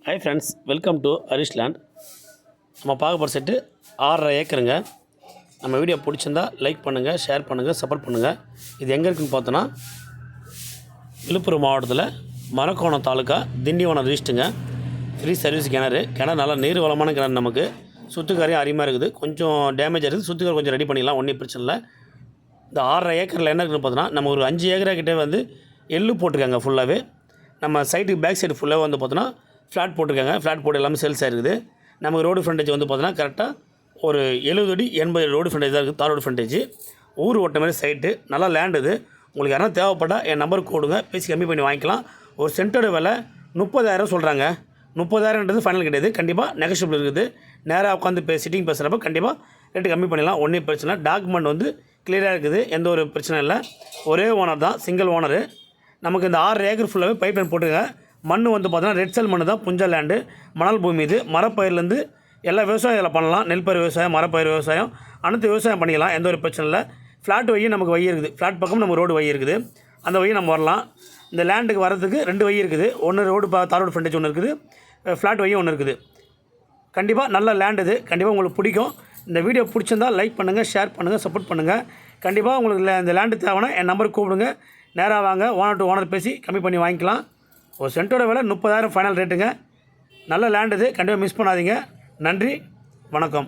Hi friends, welcome to Harish land. நம்ம பார்க்க போகிற செட்டு 6.5 ஏக்கருங்க. நம்ம வீடியோ பிடிச்சிருந்தா லைக் பண்ணுங்கள், ஷேர் பண்ணுங்கள், சப்போர்ட் பண்ணுங்கள். இது எங்கே இருக்குதுன்னு பார்த்தோன்னா விழுப்புரம் மாவட்டத்தில் மரக்கோணம் தாலுக்கா திண்டிவனம் ரீஸ்ட்டுங்க. ஃப்ரீ சர்வீஸ் கிணறு நல்லா நீர் வளமான கிணறு. நமக்கு சுத்துக்காரையும் அருமையாக இருக்குது. கொஞ்சம் டேமேஜ் இருக்குது, சுத்துக்கார் கொஞ்சம் ரெடி பண்ணிக்கலாம், ஒன்றும் பிரச்சனை இல்லை. இந்த 6.5 ஏக்கரில் என்ன இருக்குதுன்னு பார்த்தோன்னா நம்ம ஒரு 5 ஏக்கரா கிட்டே வந்து எள்ளு போட்டிருக்காங்க. ஃபுல்லாகவே நம்ம சைட்டுக்கு பேக் சைடு ஃபுல்லாக வந்து பார்த்தோன்னா ஃப்ளாட் போட்டிருக்காங்க. ஃப்ளாட் போட்டு எல்லாமே சேல்ஸ் ஆகிருக்குது. நமக்கு ரோடு ஃப்ரண்டேஜ் வந்து பார்த்தோன்னா கரெக்டாக ஒரு 70 அடி 80 ரோடு ஃப்ரண்டேஜ் தான் இருக்குது. தார் ரோடு ஃப்ரண்டேஜ் ஊர் ஓட்ட மாதிரி சைட்டு, நல்லா லேண்டு இது. உங்களுக்கு யாராவது தேவைப்பட்டால் என் நம்பருக்கு கொடுங்க, பேசி கம்மி பண்ணி வாங்கிக்கலாம். ஒரு சென்ட்டோட விலை 30,000 சொல்கிறாங்க. 30,000ன்றது ஃபைனல் கிடையாது, கண்டிப்பாக நெகோஷியபிள் இருக்குது. நேராக உட்காந்து சிட்டிங் பேசுகிறப்ப கண்டிப்பாக ரேட்டு கம்மி பண்ணிடலாம், ஒன்றும் பிரச்சனை. டாக்குமெண்ட் வந்து கிளியராக இருக்குது, எந்த ஒரு பிரச்சனை இல்லை. ஒரே ஓனர் தான், சிங்கிள் ஓனரு. நமக்கு இந்த 6 ஏக்கர் ஃபுல்லாகவே பைப் லைன் போட்டுருங்க. மண் வந்து பார்த்தோன்னா ரெட் செல் மண் தான், புஞ்சா லேண்டு, மணல் பூமி இது. மரப்பயிர்லேருந்து எல்லா விவசாயம் இதில் பண்ணலாம். நெல் பயிர் விவசாயம், மரப்பயிர் விவசாயம், அனைத்து விவசாயம் பண்ணிக்கலாம், எந்த ஒரு பிரச்சனை இல்லை. ஃப்ளாட் வழி நமக்கு வழி இருக்குது. ஃப்ளாட் பக்கம் நம்ம ரோடு வழி இருக்குது, அந்த வழி நம்ம வரலாம். இந்த லேண்டுக்கு வரதுக்கு 2 வழி இருக்குது. ஒன்று ரோடு தார் ரோடு ஃப்ரண்டேஜ் ஒன்று இருக்குது, ஃப்ளாட் வழி ஒன்று இருக்குது. கண்டிப்பாக நல்ல லேண்ட் இது, கண்டிப்பாக உங்களுக்கு பிடிக்கும். இந்த வீடியோ பிடிச்சிருந்தால் லைக் பண்ணுங்கள், ஷேர் பண்ணுங்கள், சப்போர்ட் பண்ணுங்கள். கண்டிப்பாக உங்களுக்கு இந்த லேண்டு தேவைன்னா என் நம்பருக்கு கூப்பிடுங்க, நேராக வாங்க, ஓனர் டு ஓனர் பேசி கம்மி பண்ணி வாங்கிக்கலாம். ஒரு சென்ட்டோட விலை 30,000 ஃபைனல் ரேட்டுங்க. நல்ல லேண்ட் இது, கண்டிப்பாக மிஸ் பண்ணாதீங்க. நன்றி, வணக்கம்.